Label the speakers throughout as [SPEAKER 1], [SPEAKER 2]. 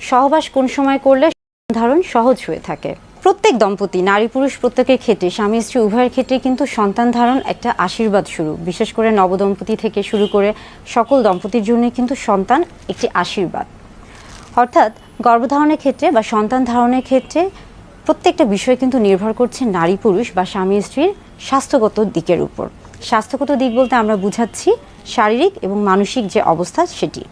[SPEAKER 1] সহবাস কোন সময় করলে ধারণ সহজ হয়ে থাকে? প্রত্যেক দম্পতি, নারী পুরুষ প্রত্যেকের ক্ষেত্রে, স্বামী স্ত্রী উভয়ের ক্ষেত্রে কিন্তু সন্তান ধারণ একটা আশীর্বাদ স্বরূপ। বিশেষ করে নবদম্পতি থেকে শুরু করে সকল দম্পতির জন্য কিন্তু সন্তান একটি আশীর্বাদ। অর্থাৎ গর্ভধারণের ক্ষেত্রে বা সন্তান ধারণের ক্ষেত্রে প্রত্যেকটা বিষয় কিন্তু নির্ভর করছে নারী পুরুষ বা স্বামী স্ত্রীর স্বাস্থ্যগত দিকের উপর। স্বাস্থ্যগত দিক বলতে আমরা বুঝাচ্ছি শারীরিক এবং মানসিক যে অবস্থা সেটি।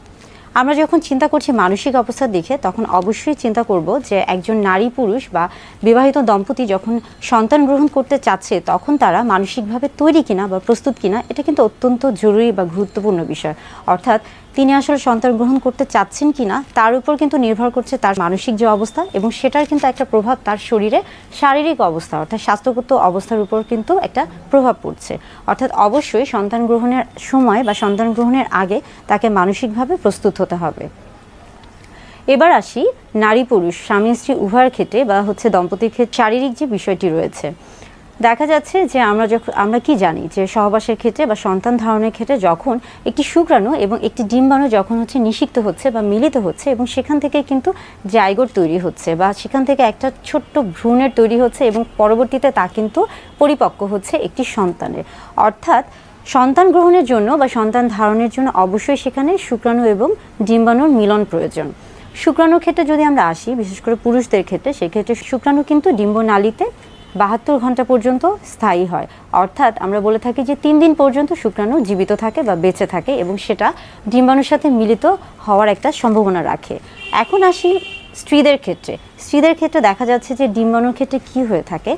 [SPEAKER 1] আমরা যখন চিন্তা করছি মানসিক অবস্থা দেখে, তখন অবশ্যই চিন্তা করব যে একজন নারী পুরুষ বা বিবাহিত দম্পতি যখন সন্তান গ্রহণ করতে চাচ্ছে, তখন তারা মানসিকভাবে তৈরি কিনা বা প্রস্তুত কিনা, এটা কিন্তু অত্যন্ত জরুরি বা গুরুত্বপূর্ণ বিষয়। অর্থাৎ তিনি আসলে সন্তান গ্রহণ করতে চাচ্ছেন কিনা তার উপর কিন্তু নির্ভর করছে তার মানসিক যে অবস্থা, এবং সেটার কিন্তু একটা প্রভাব তার শরীরে শারীরিক অবস্থা অর্থাৎ স্বাস্থ্যগত অবস্থার উপর কিন্তু একটা প্রভাব পড়ছে। অর্থাৎ অবশ্যই সন্তান গ্রহণের সময় বা সন্তান গ্রহণের আগে তাকে মানসিকভাবে প্রস্তুত হতে হবে। এবার আসি নারী পুরুষ স্বামী স্ত্রী উভয়ের ক্ষেত্রে বা দম্পতির ক্ষেত্রে শারীরিক যে বিষয়টি রয়েছে। দেখা যাচ্ছে যে আমরা কি জানি যে সহবাসের ক্ষেত্রে বা সন্তান ধারণের ক্ষেত্রে যখন একটি শুক্রাণু এবং একটি ডিম্বাণু যখন নিষিক্ত হচ্ছে বা মিলিত হচ্ছে, এবং সেখান থেকে কিন্তু জাইগোট তৈরি হচ্ছে বা সেখান থেকে একটা ছোট্ট ভ্রূণের তৈরি হচ্ছে, এবং পরবর্তীতে তা কিন্তু পরিপক্ক হচ্ছে একটি সন্তানের। অর্থাৎ সন্তান গ্রহণের জন্য বা সন্তান ধারণের জন্য অবশ্যই সেখানে শুক্রাণু এবং ডিম্বাণুর মিলন প্রয়োজন। শুক্রাণুর ক্ষেত্রে যদি আমরা আসি, বিশেষ করে পুরুষদের ক্ষেত্রে, সেক্ষেত্রে শুক্রাণু কিন্তু ডিম্বনালীতে 72 ঘন্টা পর্যন্ত স্থায়ী হয়। অর্থাৎ আমরা বলে থাকি যে 3 দিন পর্যন্ত শুক্রাণু জীবিত থাকে বা বেঁচে থাকে, এবং সেটা ডিম্বাণুর সাথে মিলিত হওয়ার একটা সম্ভাবনা রাখে। এখন আসি স্ত্রীদের ক্ষেত্রে। স্ত্রীদের ক্ষেত্রে দেখা যাচ্ছে যে ডিম্বাণুর ক্ষেত্রে কি হয়ে থাকে,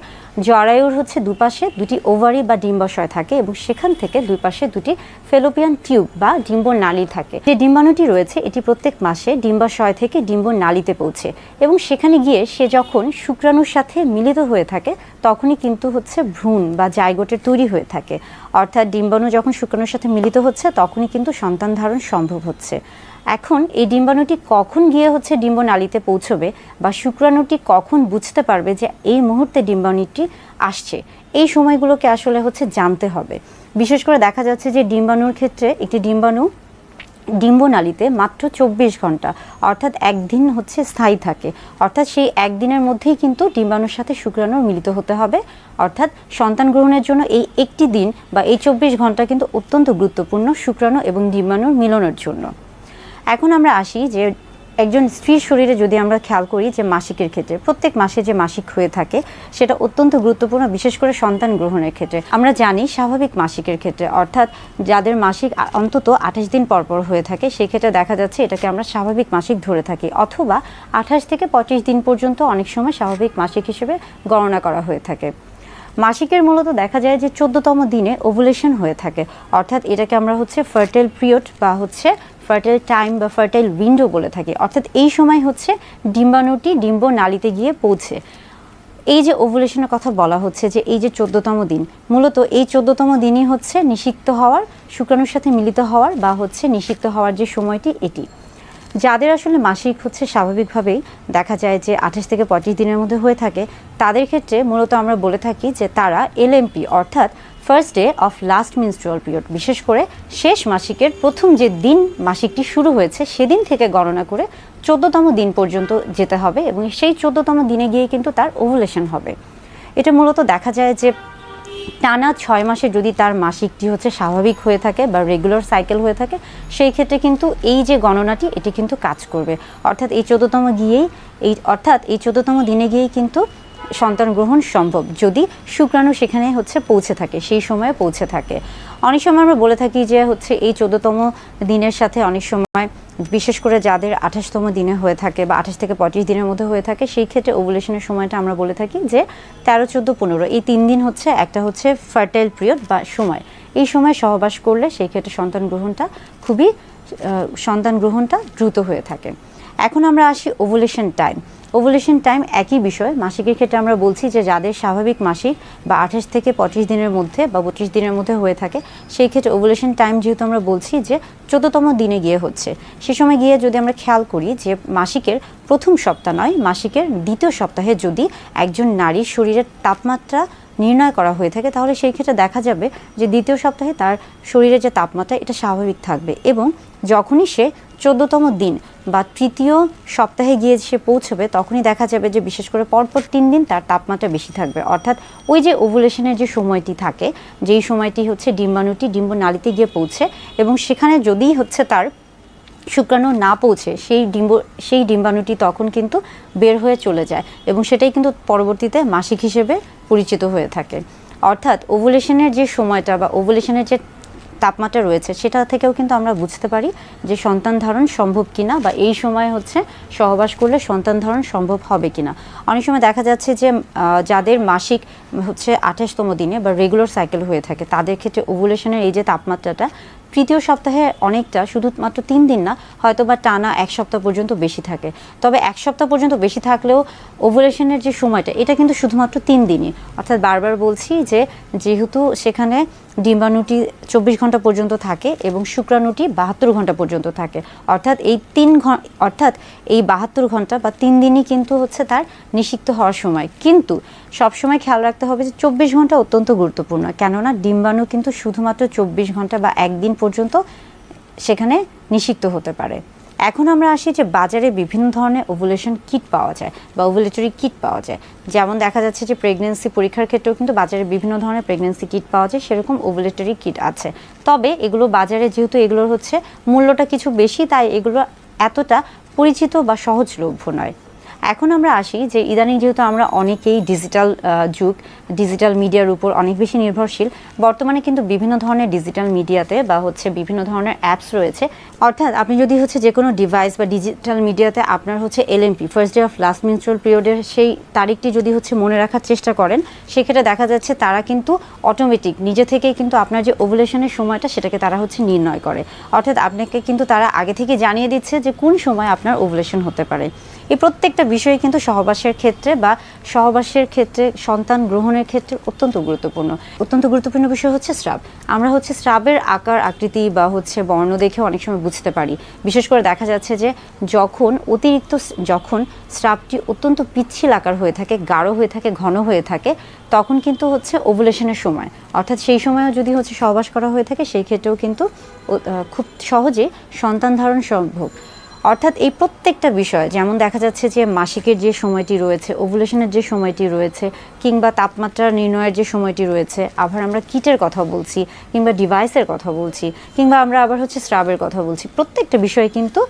[SPEAKER 1] জরায়ুর দুপাশে দুটি ওভারি বা ডিম্বাশয় থাকে, এবং সেখান থেকে দুই পাশে দুটি ফেলোপিয়ান টিউব বা ডিম্বনালী থাকে। যে ডিম্বাণুটি রয়েছে এটি প্রত্যেক মাসে ডিম্বাশয় থেকে ডিম্বনালীতে পৌঁছে, এবং সেখানে গিয়ে সে যখন শুক্রাণুর সাথে মিলিত হয়ে থাকে তখনই কিন্তু ভ্রূণ বা জাইগোটের তৈরি হয়ে থাকে। অর্থাৎ ডিম্বাণু যখন শুক্রাণুর সাথে মিলিত হচ্ছে তখনই কিন্তু সন্তান ধারণ সম্ভব হচ্ছে। এখন এই ডিম্বাণুটি কখন গিয়ে ডিম্বনালীতে পৌঁছবে বা শুক্রাণুটি কখন বুঝতে পারবে যে এই মুহূর্তে ডিম্বাণুটি আসছে, এই সময়গুলোকে আসলে জানতে হবে। বিশেষ করে দেখা যাচ্ছে যে ডিম্বাণুর ক্ষেত্রে একটি ডিম্বাণু ডিম্বনালীতে মাত্র 24 ঘন্টা অর্থাৎ একদিন স্থায়ী থাকে। অর্থাৎ সেই একদিনের মধ্যেই কিন্তু ডিম্বাণুর সাথে শুক্রাণুর মিলিত হতে হবে। অর্থাৎ সন্তান গ্রহণের জন্য এই একটি দিন বা এই 24 ঘন্টা কিন্তু অত্যন্ত গুরুত্বপূর্ণ শুক্রাণু এবং ডিম্বাণুর মিলনের জন্য। এখন আমরা আসি যে একজন স্ত্রীর শরীরে যদি আমরা খেয়াল করি যে মাসিকের ক্ষেত্রে, প্রত্যেক মাসে যে মাসিক হয়ে থাকে সেটা অত্যন্ত গুরুত্বপূর্ণ, বিশেষ করে সন্তান গ্রহণের ক্ষেত্রে। আমরা জানি স্বাভাবিক মাসিকের ক্ষেত্রে, অর্থাৎ যাদের মাসিক অন্তত 28 দিন পরপর হয়ে থাকে, সেক্ষেত্রে দেখা যাচ্ছে এটাকে আমরা স্বাভাবিক মাসিক ধরে থাকি, অথবা 28 থেকে 25 দিন পর্যন্ত অনেক সময় স্বাভাবিক মাসিক হিসেবে গণনা করা হয়ে থাকে। মাসিকের মূলত দেখা যায় যে 14তম দিনে ওভুলেশন হয়ে থাকে। অর্থাৎ এটাকে আমরা ফার্টাইল পিরিয়ড বা ফার্টাইল টাইম বা ফার্টাইল উইন্ডো বলে থাকি। অর্থাৎ এই সময় ডিম্বাণুটি ডিম্বনালীতে গিয়ে পৌঁছে। এই যে ওভুলেশনের কথা বলা হচ্ছে যে এই যে 14তম দিন, মূলত এই 14তম দিনই নিষিক্ত হওয়ার, শুক্রাণুর সাথে মিলিত হওয়ার বা নিষিক্ত হওয়ার যে সময়টি এটি। যাদের আসলে মাসিক স্বাভাবিকভাবেই দেখা যায় যে 28 থেকে 25 দিনের মধ্যে হয়ে থাকে, তাদের ক্ষেত্রে মূলত আমরা বলে থাকি যে তারা এলএমপি অর্থাৎ first day of last menstrual period, বিশেষ করে শেষ মাসিকের প্রথম যে দিন মাসিকটি শুরু হয়েছে সেদিন থেকে গণনা করে 14তম দিন পর্যন্ত যেতে হবে, এবং সেই 14তম দিনে গিয়ে কিন্তু তার ওভুলেশন হবে। এটা মূলত দেখা যায় যে টানা 6 মাসে যদি তার মাসিকটি স্বাভাবিক হয়ে থাকে বা রেগুলার সাইকেল হয়ে থাকে, সেই ক্ষেত্রে কিন্তু এই যে গণনাটি এটি কিন্তু কাজ করবে। অর্থাৎ এই 14তম দিনে গিয়েই কিন্তু সন্তান গ্রহণ সম্ভব, যদি শুক্রাণু সেখানে পৌঁছে থাকে, সেই সময়ে পৌঁছে থাকে। অনেক সময় আমরা বলে থাকি যে এই 14তম দিনের সাথে অনেক সময়, বিশেষ করে যাদের 28তম দিনে হয়ে থাকে বা 28 থেকে 25 দিনের মধ্যে হয়ে থাকে, সেই ক্ষেত্রে ওভুলেশনের সময়টা আমরা বলে থাকি যে 13, 14, 15 এই 3 দিন একটা ফার্টাইল পিরিয়ড বা সময়। এই সময় সহবাস করলে সেই ক্ষেত্রে সন্তান গ্রহণটা দ্রুত হয়ে থাকে। এখন আমরা আসি ওভুলেশন টাইম। ওভুলেশন টাইম একই বিষয়। মাসিকের ক্ষেত্রে আমরা বলছি যে যাদের স্বাভাবিক মাসিক বা 28 থেকে 25 দিনের মধ্যে বা 32 দিনের মধ্যে হয়ে থাকে, সেই ক্ষেত্রে ওভুলেশন টাইম যেহেতু আমরা বলছি যে 14তম দিনে গিয়ে সে সময় গিয়ে যদি আমরা খেয়াল করি যে মাসিকের প্রথম সপ্তাহ নয়, মাসিকের দ্বিতীয় সপ্তাহে যদি একজন নারীর শরীরের তাপমাত্রা নির্ণয় করা হয়ে থাকে, তাহলে সেই ক্ষেত্রে দেখা যাবে যে দ্বিতীয় সপ্তাহে তার শরীরের যে তাপমাত্রা এটা স্বাভাবিক থাকবে, এবং যখনই সে 14তম দিন বা তৃতীয় সপ্তাহে গিয়ে সে পৌঁছবে, তখনই দেখা যাবে যে বিশেষ করে পরপর 3 দিন তার তাপমাত্রা বেশি থাকবে। অর্থাৎ ওই যে ওভুলেশনের যে সময়টি থাকে, যেই সময়টি হচ্ছে ডিম্বাণুটি ডিম্বনালীতে গিয়ে পৌঁছে এবং সেখানে যদি হচ্ছে তার শুক্রাণু না পৌঁছে সেই ডিম্বাণুটি তখন কিন্তু বের হয়ে চলে যায় এবং সেটাই কিন্তু পরবর্তীতে মাসিক হিসেবে পরিচিত হয়ে থাকে। অর্থাৎ ওভুলেশনের যে সময়টা বা ওভুলেশনের যে তাপমাত্রা রয়েছে সেটা থেকেও কিন্তু আমরা বুঝতে পারি যে সন্তান ধারণ সম্ভব কিনা বা এই সময় হচ্ছে সহবাস করলে সন্তান ধারণ সম্ভব হবে কিনা। অনেক সময় দেখা যাচ্ছে যে যাদের মাসিক হচ্ছে 28তম দিনে বা রেগুলার সাইকেল হয়ে থাকে তাদের ক্ষেত্রে ওভুলেশনের এই যে তাপমাত্রাটা তৃতীয় সপ্তাহে অনেকটা, শুধুমাত্র 3 দিন না, হয়তো বা টানা 1 সপ্তাহ পর্যন্ত বেশি থাকে। তবে 1 সপ্তাহ পর্যন্ত বেশি থাকলেও ওভুলেশনের যে সময়টা এটা কিন্তু শুধুমাত্র 3 দিনই। অর্থাৎ বারবার বলছি যে যেহেতু সেখানে ডিম্বাণুটি 24 ঘন্টা পর্যন্ত থাকে এবং শুক্রাণুটি 72 ঘন্টা পর্যন্ত থাকে, অর্থাৎ এই 72 ঘন্টা বা 3 দিনই কিন্তু হচ্ছে তার নিষিক্ত হওয়ার সময়। কিন্তু সবসময় খেয়াল রাখতে হবে যে 24 ঘন্টা অত্যন্ত গুরুত্বপূর্ণ, কেননা ডিম্বাণু কিন্তু শুধুমাত্র 24 ঘন্টা বা একদিন পর্যন্ত সেখানে নিষিক্ত হতে পারে। এখন আমরা আসি যে বাজারে বিভিন্ন ধরনের ওভুলেশন কিট পাওয়া যায় বা ওভুলেটরি কিট পাওয়া যায়। যেমন দেখা যাচ্ছে যে প্রেগনেন্সি পরীক্ষার ক্ষেত্রেও কিন্তু বাজারে বিভিন্ন ধরনের প্রেগনেন্সি কিট পাওয়া যায়, সেরকম ওভুলেটরি কিট আছে। তবে এগুলো বাজারে যেহেতু এগুলোর হচ্ছে মূল্যটা কিছু বেশি, তাই এগুলো এতটা পরিচিত বা সহজলভ্য নয়। এখন আমরা আসি যে ইদানিং যেহেতু আমরা অনেকেই ডিজিটাল মিডিয়ার উপর অনেক বেশি নির্ভরশীল, বর্তমানে কিন্তু বিভিন্ন ধরনের ডিজিটাল মিডিয়াতে বা হচ্ছে বিভিন্ন ধরনের অ্যাপস রয়েছে। অর্থাৎ আপনি যদি হচ্ছে যে কোনো ডিভাইস বা ডিজিটাল মিডিয়াতে আপনার হচ্ছে LMP, first day of last menstrual পিরিয়ডের সেই তারিখটি যদি হচ্ছে মনে রাখার চেষ্টা করেন, সেক্ষেত্রে দেখা যাচ্ছে তারা কিন্তু অটোমেটিক নিজে থেকেই কিন্তু আপনার যে ওভুলেশনের সময়টা সেটাকে তারা হচ্ছে নির্ণয় করে। অর্থাৎ আপনাকে কিন্তু তারা আগে থেকে জানিয়ে দিচ্ছে যে কোন সময় আপনার ওভুলেশন হতে পারে। এই প্রত্যেকটা বিষয় কিন্তু সহবাসের ক্ষেত্রে সন্তান গ্রহণের ক্ষেত্রে অত্যন্ত গুরুত্বপূর্ণ বিষয় হচ্ছে স্রাব। আমরা হচ্ছে স্রাবের আকার আকৃতি বা হচ্ছে বর্ণ দেখে অনেক সময় বুঝতে পারি। বিশেষ করে দেখা যাচ্ছে যে যখন স্রাবটি অত্যন্ত পিচ্ছিল আকার হয়ে থাকে, গাঢ় হয়ে থাকে, ঘন হয়ে থাকে, তখন কিন্তু হচ্ছে ওভুলেশনের সময়। অর্থাৎ সেই সময়ও যদি হচ্ছে সহবাস করা হয়ে থাকে, সেই ক্ষেত্রেও কিন্তু খুব সহজে সন্তান ধারণ সম্ভব। অর্থাৎ এই প্রত্যেকটা বিষয়, যেমন দেখা যাচ্ছে যে মাসিকের যে সময়টি রয়েছে, ওভুলেশনের যে সময়টি রয়েছে, কিংবা তাপমাত্রা নির্ণয়ের যে সময়টি রয়েছে, আবার আমরা কিটের কথা বলছি, কিংবা ডিভাইসের কথা বলছি, কিংবা আমরা আবার হচ্ছে স্রাবের কথা বলছি, প্রত্যেকটা বিষয় কিন্তু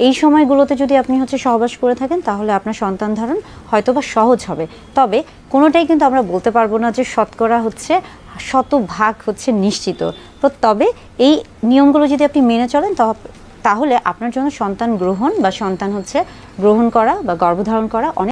[SPEAKER 1] এই সময়গুলোতে যদি আপনি হচ্ছে সহবাস করে থাকেন তাহলে আপনার সন্তান ধারণ হয়তোবা সহজ হবে। তবে কোনোটাই কিন্তু আমরা বলতে পারবো না যে শতকরা হচ্ছে 100% হচ্ছে নিশ্চিত। তবে এই নিয়মগুলো যদি আপনি মেনে চলেন তাহলে আপনার জন্য সন্তান গ্রহণ বা সন্তান হচ্ছে গ্রহণ করা বা গর্ভধারণ করা অনেক